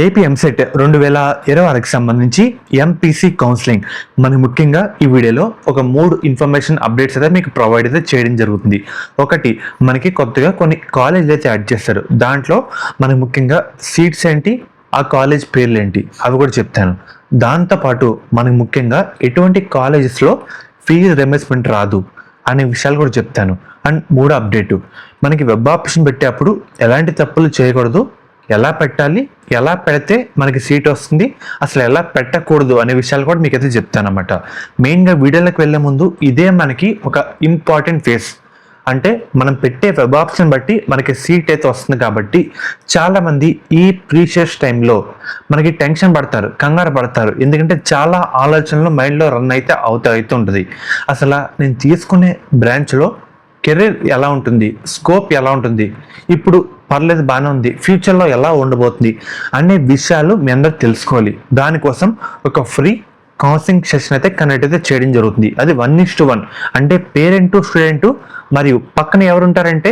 AP EAMCET 2026కి సంబంధించి MPC counselling మనకి ముఖ్యంగా ఈ వీడియోలో ఒక 3 ఇన్ఫర్మేషన్ అప్డేట్స్ అయితే మీకు ప్రొవైడ్ అయితే చేయడం జరుగుతుంది. ఒకటి, మనకి కొత్తగా కొన్ని కాలేజీలు అయితే యాడ్ చేస్తారు. దాంట్లో మనకి ముఖ్యంగా సీట్స్ ఏంటి, ఆ కాలేజ్ పేర్లు ఏంటి అవి కూడా చెప్తాను. దాంతోపాటు మనకి ముఖ్యంగా ఎటువంటి కాలేజెస్లో ఫీజు రియంబర్స్మెంట్ రాదు అనే విషయాలు కూడా చెప్తాను. అండ్ మూడో అప్డేటు, మనకి వెబ్ ఆప్షన్ పెట్టేటప్పుడు ఎలాంటి తప్పులు చేయకూడదు, ఎలా పెట్టాలి, ఎలా పెడితే మనకి సీట్ వస్తుంది, అసలు ఎలా పెట్టకూడదు అనే విషయాలు కూడా మీకైతే చెప్తానమాట. మెయిన్గా వీడియోలోకి వెళ్ళే ముందు ఇదే మనకి ఒక ఇంపార్టెంట్ ఫేస్. అంటే మనం పెట్టే వెబ్ ఆప్షన్ బట్టి మనకి సీట్ అయితే వస్తుంది. కాబట్టి చాలామంది ఈ ప్రీషియస్ టైంలో మనకి టెన్షన్ పడతారు, కంగారు పడతారు. ఎందుకంటే చాలా ఆలోచనలు మైండ్లో రన్ అయితే అవుతుంటుంది. అసలు నేను తీసుకునే బ్రాంచ్లో కెరీర్ ఎలా ఉంటుంది, స్కోప్ ఎలా ఉంటుంది, ఇప్పుడు పర్లేదు బాగానే ఉంది, ఫ్యూచర్లో ఎలా ఉండబోతుంది అనే విషయాలు మీ అందరూ తెలుసుకోవాలి. దానికోసం ఒక ఫ్రీ కౌన్సిలింగ్ సెషన్ అయితే కనెక్ట్ అయితే చేయడం జరుగుతుంది. అది 1:1, అంటే పేరెంట్ స్టూడెంట్ మరియు పక్కన ఎవరుంటారంటే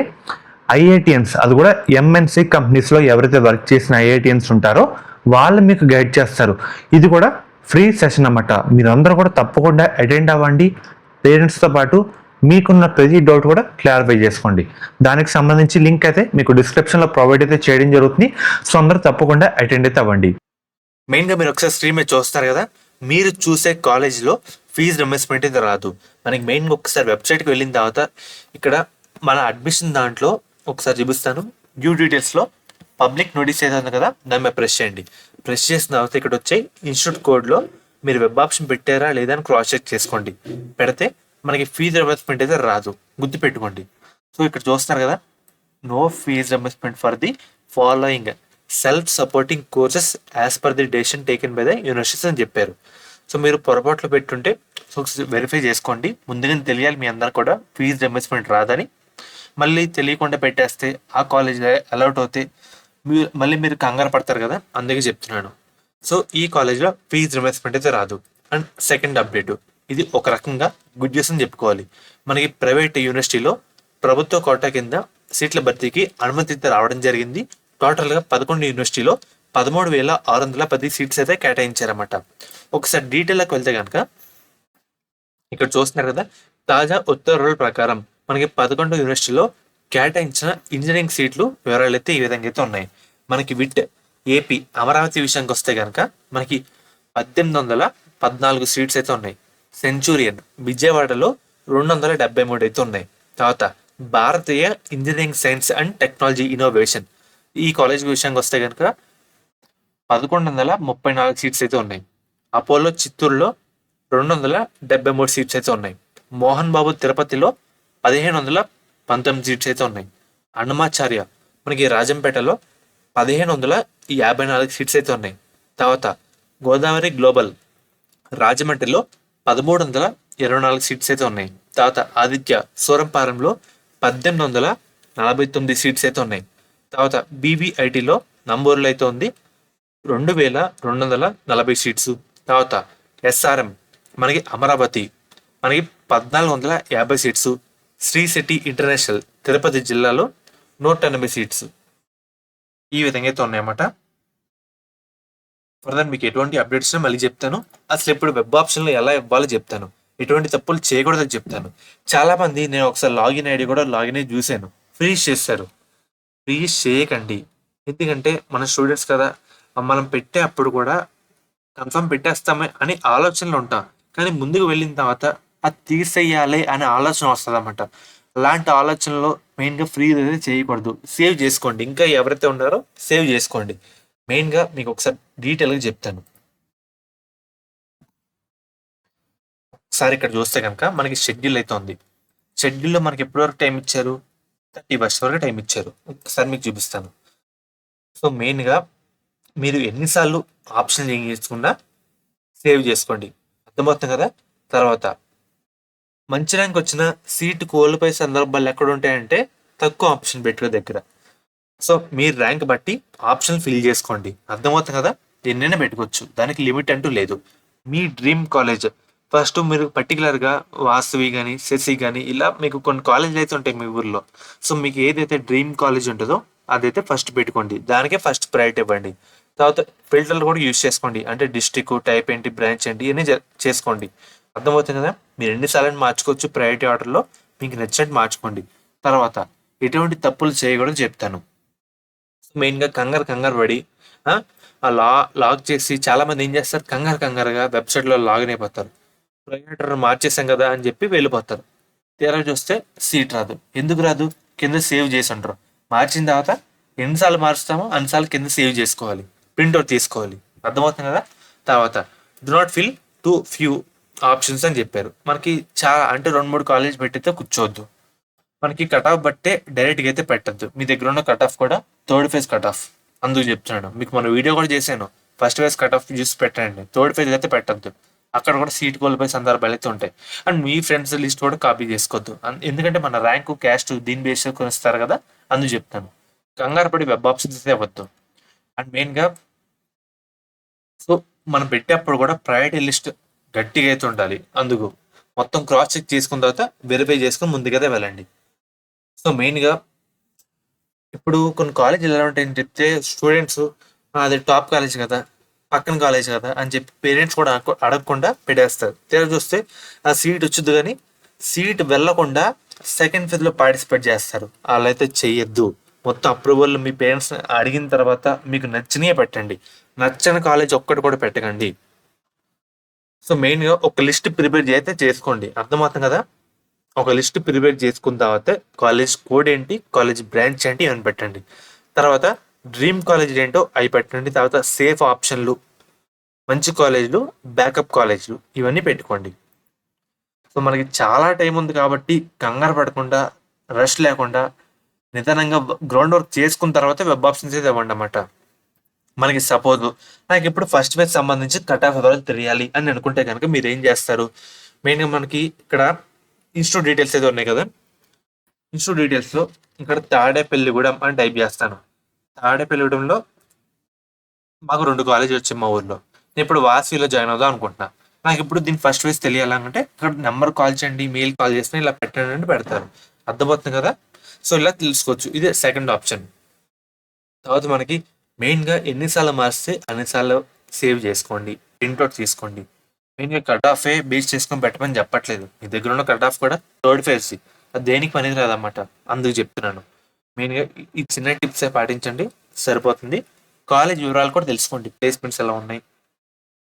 ఐఐటిఎన్స్, అది కూడా ఎంఎన్సి కంపెనీస్లో ఎవరైతే వర్క్ చేసిన ఐఐటిఎన్స్ ఉంటారో వాళ్ళు మీకు గైడ్ చేస్తారు. ఇది కూడా ఫ్రీ సెషన్ అన్నమాట. మీరందరూ కూడా తప్పకుండా అటెండ్ అవ్వండి. పేరెంట్స్తో పాటు మీకున్న ప్రతి డౌట్ కూడా క్లారిఫై చేసుకోండి. దానికి సంబంధించి లింక్ అయితే మీకు డిస్క్రిప్షన్లో ప్రొవైడ్ అయితే చేయడం జరుగుతుంది. సో అందరూ తప్పకుండా అటెండ్ అయితే అవ్వండి. మెయిన్గా మీరు ఒకసారి స్క్రీన్ మీద చూస్తారు కదా, మీరు చూసే కాలేజీలో ఫీజు రియంబర్స్మెంట్ అయితే రాదు. మనకి మెయిన్గా ఒకసారి వెబ్సైట్కి వెళ్ళిన తర్వాత ఇక్కడ మన అడ్మిషన్ దాంట్లో ఒకసారి చూపిస్తాను. డ్యూ డీటెయిల్స్లో పబ్లిక్ నోటీస్ అయితే ఉంది కదా, దాని మీద ప్రెస్ చేయండి. ప్రెస్ చేసిన తర్వాత ఇక్కడ వచ్చే ఇన్స్టిట్యూట్ కోడ్లో మీరు వెబ్ ఆప్షన్ పెట్టారా లేదా అని క్రాస్ చెక్ చేసుకోండి. పెడితే మనకి ఫీజు రియంబర్స్మెంట్ అయితే రాదు, గుర్తుపెట్టుకోండి. సో ఇక్కడ చూస్తున్నారు కదా, no fee reimbursement for the following self supporting courses as per the decision taken by the universities అని చెప్పారు. సో మీరు పొరపాట్లు పెట్టుంటే సో వెరిఫై చేసుకోండి. ముందుగానే తెలియాలి మీ అందరు కూడా ఫీజు రియంబర్స్మెంట్ రాదని. మళ్ళీ తెలియకుండా పెట్టేస్తే ఆ కాలేజ్ అలౌట్ అవుతే మళ్ళీ మీరు కంగారు పడతారు కదా, అందుకే చెప్తున్నాను. సో ఈ కాలేజ్లో ఫీజు రియంబర్స్మెంట్ అయితే రాదు. అండ్ సెకండ్ అప్డేట్, ఇది ఒక రకంగా గుడ్ న్యూస్ అని చెప్పుకోవాలి. మనకి ప్రైవేట్ యూనివర్సిటీలో ప్రభుత్వ కోటా కింద సీట్ల భర్తీకి అనుమతి అయితే రావడం జరిగింది. టోటల్గా 11 యూనివర్సిటీలో 13,610 సీట్స్ అయితే కేటాయించారన్నమాట. ఒకసారి డీటెయిల్లోకి వెళ్తే కనుక ఇక్కడ చూస్తున్నారు కదా, తాజా ఉత్తర్వుల ప్రకారం మనకి 11 యూనివర్సిటీలో కేటాయించిన ఇంజనీరింగ్ సీట్లు వివరాలు అయితే ఈ విధంగా అయితే ఉన్నాయి. మనకి విట్ ఏపీ అమరావతి విషయానికి వస్తే కనుక మనకి 1814 సీట్స్ అయితే ఉన్నాయి. సెంచూరియన్ విజయవాడలో 273 అయితే ఉన్నాయి. తర్వాత Bharatiya engineering science and technology innovation ఈ కాలేజ్ విషయానికి వస్తే కనుక 1134 సీట్స్ అయితే ఉన్నాయి. అపోలో చిత్తూరులో 273 సీట్స్ అయితే ఉన్నాయి. మోహన్ బాబు తిరుపతిలో 1519 సీట్స్ అయితే ఉన్నాయి. అన్నమాచార్య మనకి రాజంపేటలో 1554 సీట్స్ అయితే ఉన్నాయి. తర్వాత గోదావరి గ్లోబల్ రాజమండ్రిలో 1324 సీట్స్ అయితే ఉన్నాయి. తర్వాత ఆదిత్య సూరంపారంలో 1849 సీట్స్ అయితే ఉన్నాయి. తర్వాత బీబీఐటీలో నంబూరులో అయితే ఉంది 2240 సీట్స్. తర్వాత ఎస్ఆర్ఎం మనకి అమరావతి మనకి 1450 seats. Sri city international Tirupati జిల్లాలో 180 సీట్స్. ఈ విధంగా అయితే ఉన్నాయన్నమాట. ఫర్దర్ మీకు ఎటువంటి అప్డేట్స్ మళ్ళీ చెప్తాను. అసలు ఇప్పుడు వెబ్ ఆప్షన్లో ఎలా ఇవ్వాలో చెప్తాను, ఎటువంటి తప్పులు చేయకూడదని చెప్తాను. చాలామంది నేను ఒకసారి లాగిన్ ఐడి కూడా లాగిన్ అయ్యి చూశాను, ఫ్రీజ్ చేశారు. ఫ్రీజ్ చేయకండి. ఎందుకంటే మన స్టూడెంట్స్ కదా, మనం పెట్టే అప్పుడు కూడా కన్ఫర్మ్ పెట్టేస్తామే అని ఆలోచనలు ఉంటాం. కానీ ముందుకు వెళ్ళిన తర్వాత అది తీసేయాలి అనే ఆలోచన వస్తుంది అన్నమాట. అలాంటి ఆలోచనలో మెయిన్గా ఫ్రీ అయితే చేయకూడదు. సేవ్ చేసుకోండి. ఇంకా ఎవరైతే ఉన్నారో సేవ్ చేసుకోండి. మెయిన్గా మీకు ఒకసారి డీటెయిల్గా చెప్తాను. ఒకసారి ఇక్కడ చూస్తే కనుక మనకి షెడ్యూల్ అయితే ఉంది. షెడ్యూల్లో మనకి ఎప్పటి వరకు టైం ఇచ్చారు, 31 వరకు టైం ఇచ్చారు. ఒకసారి మీకు చూపిస్తాను. సో మెయిన్గా మీరు ఎన్నిసార్లు ఆప్షన్ చేంజ్ చేసుకున్నా సేవ్ చేసుకోండి, అర్థమవుతుంది కదా. తర్వాత మంచి ర్యాంక్ వచ్చిన సీటు కోల్పోయే సందర్భాలు ఎక్కడ ఉంటాయంటే తక్కువ ఆప్షన్ పెట్టుకునే దగ్గర. సో మీ ర్యాంక్ బట్టి ఆప్షన్ ఫిల్ చేసుకోండి, అర్థమవుతుంది కదా. ఎన్నైనా పెట్టుకోవచ్చు, దానికి లిమిట్ అంటూ లేదు. మీ డ్రీమ్ కాలేజ్ ఫస్ట్ మీరు పర్టికులర్గా వాసవి కానీ శశి కానీ ఇలా మీకు కొన్ని కాలేజీలు అయితే ఉంటాయి మీ ఊర్లో. సో మీకు ఏదైతే డ్రీమ్ కాలేజ్ ఉంటుందో అదైతే ఫస్ట్ పెట్టుకోండి, దానికే ఫస్ట్ ప్రయారిటీ ఇవ్వండి. తర్వాత ఫిల్టర్లు కూడా యూజ్ చేసుకోండి. అంటే డిస్ట్రిక్ట్, టైప్ ఏంటి, బ్రాంచ్ ఏంటి ఇవన్నీ చేసుకోండి. అర్థమవుతుంది కదా. మీరు ఎన్నిసార్లు మార్చుకోవచ్చు ప్రయారిటీ ఆర్డర్లో, మీకు నచ్చినట్టు మార్చుకోండి. తర్వాత ఎటువంటి తప్పులు చేయకూడదు చెప్తాను. మెయిన్గా కంగారు పడి ఆ లాగ్ చేసి చాలా మంది ఏం చేస్తారు, కంగారుగా వెబ్సైట్లో లాగిన్ అయిపోతారు. ప్రయారిటీ మార్చేసాం కదా అని చెప్పి వెళ్ళిపోతారు. తీరా చూస్తే సీట్ రాదు. ఎందుకు రాదు? కింద సేవ్ చేసి ఉంటారు. మార్చిన తర్వాత ఎన్నిసార్లు మారుస్తామో అన్నిసార్లు కింద సేవ్ చేసుకోవాలి, ప్రింట్అవుట్ తీసుకోవాలి. అర్థమవుతుంది కదా. తర్వాత do not fill to few options అని చెప్పారు. మనకి చాలా అంటే 2-3 కాలేజ్ పెట్టితే కూర్చోవద్దు. మనకి కట్ ఆఫ్ బట్టే డైరెక్ట్గా అయితే పెట్టద్దు. మీ దగ్గర ఉన్న కట్ ఆఫ్ కూడా థర్డ్ ఫేజ్ కట్ ఆఫ్. అందుకు చెప్తున్నాను. మీకు మన వీడియో కూడా చేశాను. ఫస్ట్ ఫేజ్ కట్ ఆఫ్ చూసి పెట్టండి, థర్డ్ ఫేజ్ అయితే పెట్టద్దు. అక్కడ కూడా సీట్ కోల్పోయే సందర్భాలు అయితే ఉంటాయి. అండ్ మీ ఫ్రెండ్స్ లిస్ట్ కూడా కాపీ చేసుకోవద్దు. ఎందుకంటే మన ర్యాంకు, క్యాస్ట్ దీని బేస్ చేసుకొని ఇస్తారు కదా, అందుకు చెప్తాను. కంగారు పడి వెబ్ ఆప్షన్స్ అయితే అవ్వద్దు. అండ్ మెయిన్గా సో మనం పెట్టేప్పుడు కూడా ప్రయారిటీ లిస్ట్ గట్టిగా అయితే ఉండాలి. అందుకు మొత్తం క్రాస్ చెక్ చేసుకున్న తర్వాత వెరిఫై చేసుకుని ముందుకైతే వెళ్ళండి. సో మెయిన్గా ఇప్పుడు కొన్ని కాలేజీలు ఎలా ఉంటాయని చెప్తే స్టూడెంట్స్ అది టాప్ కాలేజ్ కదా, పక్కన కాలేజ్ కదా అని చెప్పి పేరెంట్స్ కూడా అడగకుండా పెట్టేస్తారు. తీరా చూస్తే ఆ సీట్ వచ్చింది కానీ సీట్ వెళ్ళకుండా సెకండ్ ఫేజ్లో పార్టిసిపేట్ చేస్తారు. అలా అయితే చెయ్యొద్దు. మొత్తం అప్రూవల్ మీ పేరెంట్స్ అడిగిన తర్వాత మీకు నచ్చినవే పెట్టండి. నచ్చని కాలేజ్ ఒక్కటి కూడా పెట్టకండి. సో మెయిన్గా ఒక లిస్ట్ ప్రిపేర్ అయితే చేసుకోండి. అర్థమవుతుంది కదా. ఒక లిస్ట్ ప్రిపేర్ చేసుకున్న తర్వాత కాలేజ్ కోడ్ ఏంటి, కాలేజ్ బ్రాంచ్ ఏంటి అని పెట్టండి. తర్వాత డ్రీమ్ కాలేజ్ ఏంటో అవి పెట్టండి. తర్వాత సేఫ్ ఆప్షన్లు, మంచి కాలేజీలు, బ్యాకప్ కాలేజీలు ఇవన్నీ పెట్టుకోండి. సో మనకి చాలా టైం ఉంది కాబట్టి కంగారు పడకుండా, రష్ లేకుండా నిదానంగా గ్రౌండ్ వర్క్ చేసుకున్న తర్వాత వెబ్ ఆప్షన్స్ అయితే ఇవ్వండి అన్నమాట. మనకి సపోజ్ నాకు ఇప్పుడు ఫస్ట్ ఫేజ్ సంబంధించి కట్ ఆఫ్ ఎవరు తెలియాలి అని అనుకుంటే కనుక మీరు ఏం చేస్తారు, మెయిన్గా మనకి ఇక్కడ ఇన్స్టిట్యూట్ డీటెయిల్స్ అయితే ఉన్నాయి కదా. ఇన్స్టిట్యూట్ డీటెయిల్స్లో ఇక్కడ తాడేపల్లిగూడెం అని టైప్ చేస్తాను. తాడేపల్లిగూడెంలో మాకు 2 కాలేజీలు వచ్చాయి మా ఊర్లో. నేను ఇప్పుడు వాసీలో జాయిన్ అవుదాం అనుకుంటున్నా. నాకు ఇప్పుడు దీని ఫస్ట్ ఫేజ్ తెలియాలంటే ఇక్కడ నెంబర్ కాల్ చేయండి, మెయిల్ కాల్ చేస్తే ఇలా పెట్టండి అంటే పెడతారు. అర్థమవుతుంది కదా. సో ఇలా తెలుసుకోవచ్చు. ఇదే సెకండ్ ఆప్షన్. తర్వాత మనకి మెయిన్గా ఎన్నిసార్లు మారిస్తే అన్నిసార్లు సేవ్ చేసుకోండి, ప్రింట్అవుట్ తీసుకోండి. మెయిన్గా కట్ ఆఫే బేస్ చేసుకొని పెట్టమని చెప్పట్లేదు. మీ దగ్గర ఉన్న కట్ ఆఫ్ కూడా థర్డ్ ఫేజ్, అది దేనికి పనికి రాదన్నమాట. అందుకు చెప్తున్నాను. మెయిన్గా ఈ చిన్న టిప్సే పాటించండి, సరిపోతుంది. కాలేజ్ వివరాలు కూడా తెలుసుకోండి, ప్లేస్మెంట్స్ ఎలా ఉన్నాయి.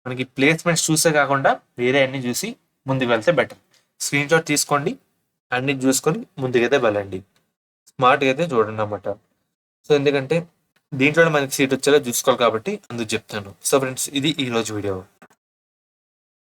మనకి ప్లేస్మెంట్స్ చూసే కాకుండా వేరే అన్ని చూసి ముందుకు వెళ్తే బెటర్. స్క్రీన్ షాట్ తీసుకోండి, అన్ని చూసుకొని ముందుకైతే వెళ్ళండి. స్మార్ట్గా అయితే చూడండి అన్నమాట. సో ఎందుకంటే దీంట్లో మనకి సీట్ వచ్చేలా చూసుకోవాలి కాబట్టి అందుకు చెప్తాను. సో ఫ్రెండ్స్, ఇది ఈరోజు వీడియో.